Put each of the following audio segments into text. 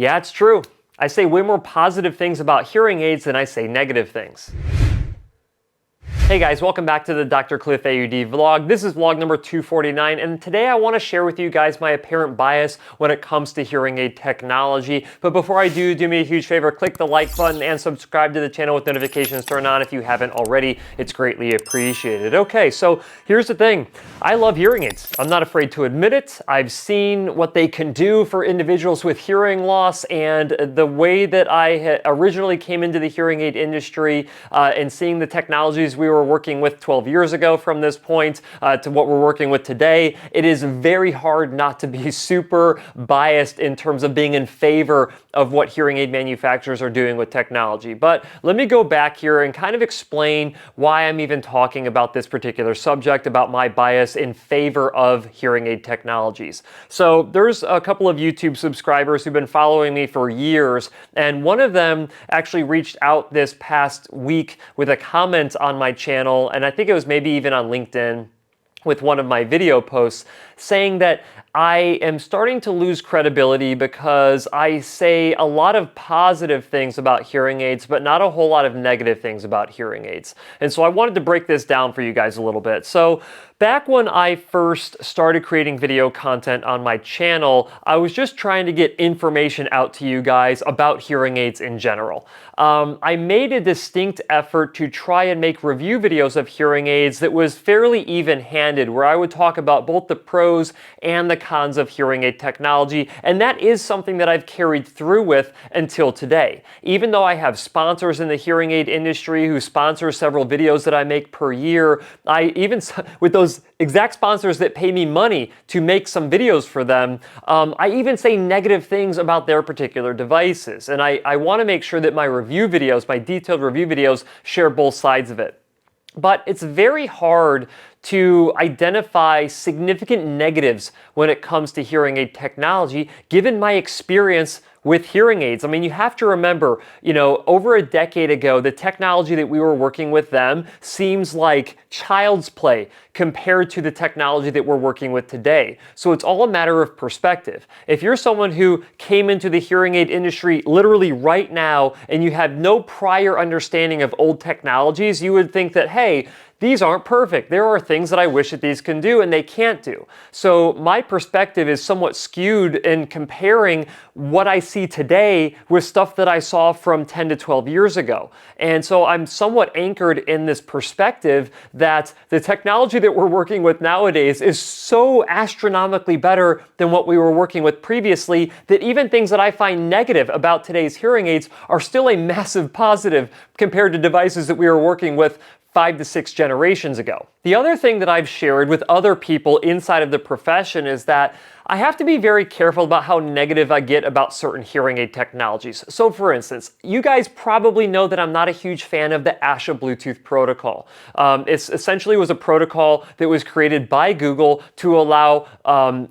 Yeah, it's true. I say way more positive things about hearing aids than I say negative things. Hey guys, welcome back to the DrCliffAuD vlog. This is vlog number 249, and today I want to share with you guys my apparent bias when it comes to hearing aid technology. But before I do me a huge favor, click the like button and subscribe to the channel with notifications turned on if you haven't already. It's greatly appreciated. Okay, so here's the thing. I love hearing aids. I'm not afraid to admit it. I've seen what they can do for individuals with hearing loss, and the way that I originally came into the hearing aid industry and seeing the technologies we were working with 12 years ago from this point to what we're working with today, it is very hard not to be super biased in terms of being in favor of what hearing aid manufacturers are doing with technology. But let me go back here and kind of explain why I'm even talking about this particular subject, about my bias in favor of hearing aid technologies. So there's a couple of YouTube subscribers who've been following me for years, and one of them actually reached out this past week with a comment on my channel, and I think it was maybe even on LinkedIn with one of my video posts, saying that I am starting to lose credibility because I say a lot of positive things about hearing aids, but not a whole lot of negative things about hearing aids. And so I wanted to break this down for you guys a little bit. So back when I first started creating video content on my channel, I was just trying to get information out to you guys about hearing aids in general. I made a distinct effort to try and make review videos of hearing aids that was fairly even-handed, where I would talk about both the pros and the cons of hearing aid technology, and that is something that I've carried through with until today. Even though I have sponsors in the hearing aid industry who sponsor several videos that I make per year, with those exact sponsors that pay me money to make some videos for them, I even say negative things about their particular devices. And I want to make sure that my review videos, my detailed review videos, share both sides of it. But it's very hard to identify significant negatives when it comes to hearing aid technology, given my experience with hearing aids. I mean, you have to remember, over a decade ago, the technology that we were working with them seems like child's play compared to the technology that we're working with today. So it's all a matter of perspective. If you're someone who came into the hearing aid industry literally right now and you have no prior understanding of old technologies, you would think that, hey, these aren't perfect. There are things that I wish that these can do and they can't do. So my perspective is somewhat skewed in comparing what I see today with stuff that I saw from 10 to 12 years ago. And so I'm somewhat anchored in this perspective that the technology that we're working with nowadays is so astronomically better than what we were working with previously that even things that I find negative about today's hearing aids are still a massive positive compared to devices that we were working with 5 to 6 generations ago. The other thing that I've shared with other people inside of the profession is that I have to be very careful about how negative I get about certain hearing aid technologies. So for instance, you guys probably know that I'm not a huge fan of the ASHA Bluetooth protocol. It essentially was a protocol that was created by Google to allow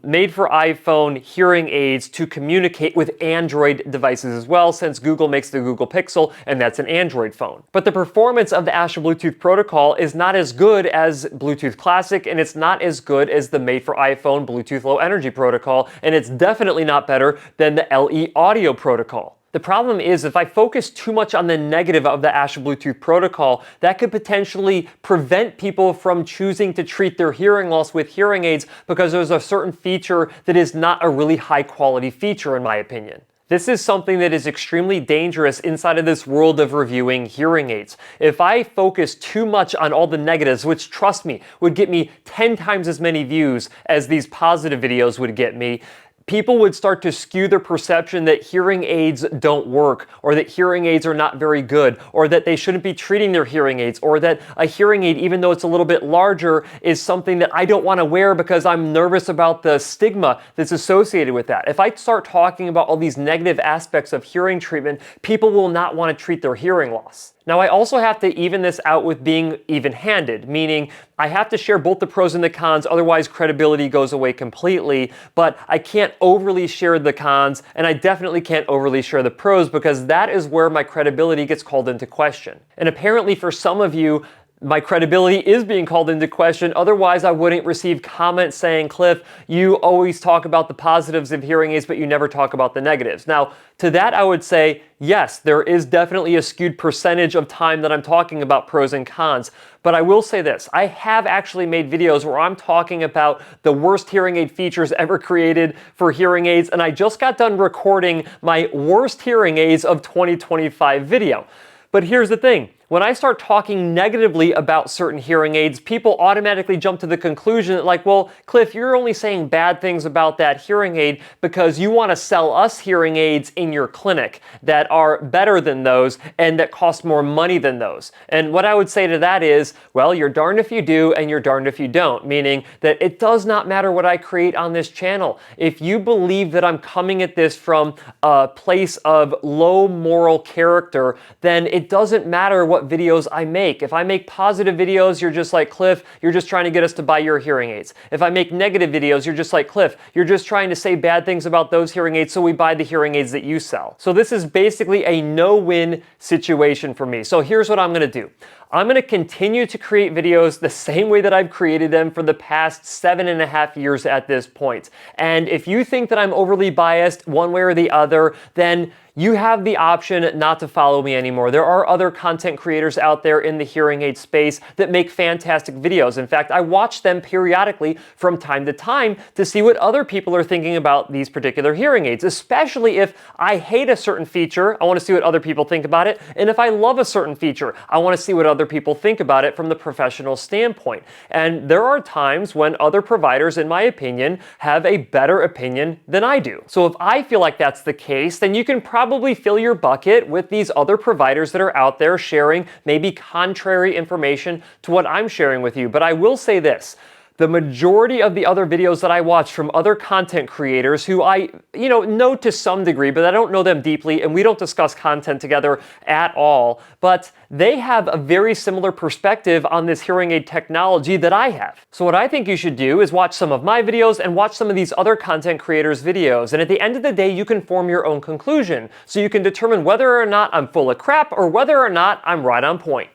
made for iPhone hearing aids to communicate with Android devices as well, since Google makes the Google Pixel and that's an Android phone. But the performance of the ASHA Bluetooth protocol is not as good as Bluetooth Classic, and it's not as good as the made for iPhone Bluetooth Low Energy protocol, and it's definitely not better than the LE audio protocol. The problem is if I focus too much on the negative of the ASHA Bluetooth protocol, that could potentially prevent people from choosing to treat their hearing loss with hearing aids because there's a certain feature that is not a really high quality feature in my opinion. This is something that is extremely dangerous inside of this world of reviewing hearing aids. If I focus too much on all the negatives, which trust me, would get me 10 times as many views as these positive videos would get me, people would start to skew their perception that hearing aids don't work, or that hearing aids are not very good, or that they shouldn't be treating their hearing aids, or that a hearing aid, even though it's a little bit larger, is something that I don't want to wear because I'm nervous about the stigma that's associated with that. If I start talking about all these negative aspects of hearing treatment, people will not want to treat their hearing loss. Now, I also have to even this out with being even-handed, meaning I have to share both the pros and the cons, otherwise credibility goes away completely, but I can't overly share the cons, and I definitely can't overly share the pros because that is where my credibility gets called into question. And apparently for some of you, my credibility is being called into question. Otherwise, I wouldn't receive comments saying, Cliff, you always talk about the positives of hearing aids, but you never talk about the negatives. Now, to that, I would say, yes, there is definitely a skewed percentage of time that I'm talking about pros and cons. But I will say this, I have actually made videos where I'm talking about the worst hearing aid features ever created for hearing aids, and I just got done recording my worst hearing aids of 2025 video. But here's the thing. When I start talking negatively about certain hearing aids, people automatically jump to the conclusion that, like, well, Cliff, you're only saying bad things about that hearing aid because you want to sell us hearing aids in your clinic that are better than those and that cost more money than those. And what I would say to that is, well, you're darned if you do and you're darned if you don't, meaning that it does not matter what I create on this channel. If you believe that I'm coming at this from a place of low moral character, then it doesn't matter what videos I make. If I make positive videos, you're just like, Cliff, you're just trying to get us to buy your hearing aids. If I make negative videos, you're just like, Cliff, you're just trying to say bad things about those hearing aids so we buy the hearing aids that you sell. So this is basically a no-win situation for me. So here's what I'm going to do. I'm going to continue to create videos the same way that I've created them for the past 7.5 years at this point. And if you think that I'm overly biased one way or the other, then you have the option not to follow me anymore. There are other content creators out there in the hearing aid space that make fantastic videos. In fact, I watch them periodically from time to time to see what other people are thinking about these particular hearing aids, especially if I hate a certain feature, I want to see what other people think about it. And if I love a certain feature, I want to see what other people think about it from the professional standpoint. And there are times when other providers, in my opinion, have a better opinion than I do. So if I feel like that's the case, then you can probably fill your bucket with these other providers that are out there sharing maybe contrary information to what I'm sharing with you. But I will say this. The majority of the other videos that I watch from other content creators who I, know to some degree, but I don't know them deeply, and we don't discuss content together at all, but they have a very similar perspective on this hearing aid technology that I have. So what I think you should do is watch some of my videos and watch some of these other content creators' videos, and at the end of the day, you can form your own conclusion, so you can determine whether or not I'm full of crap or whether or not I'm right on point.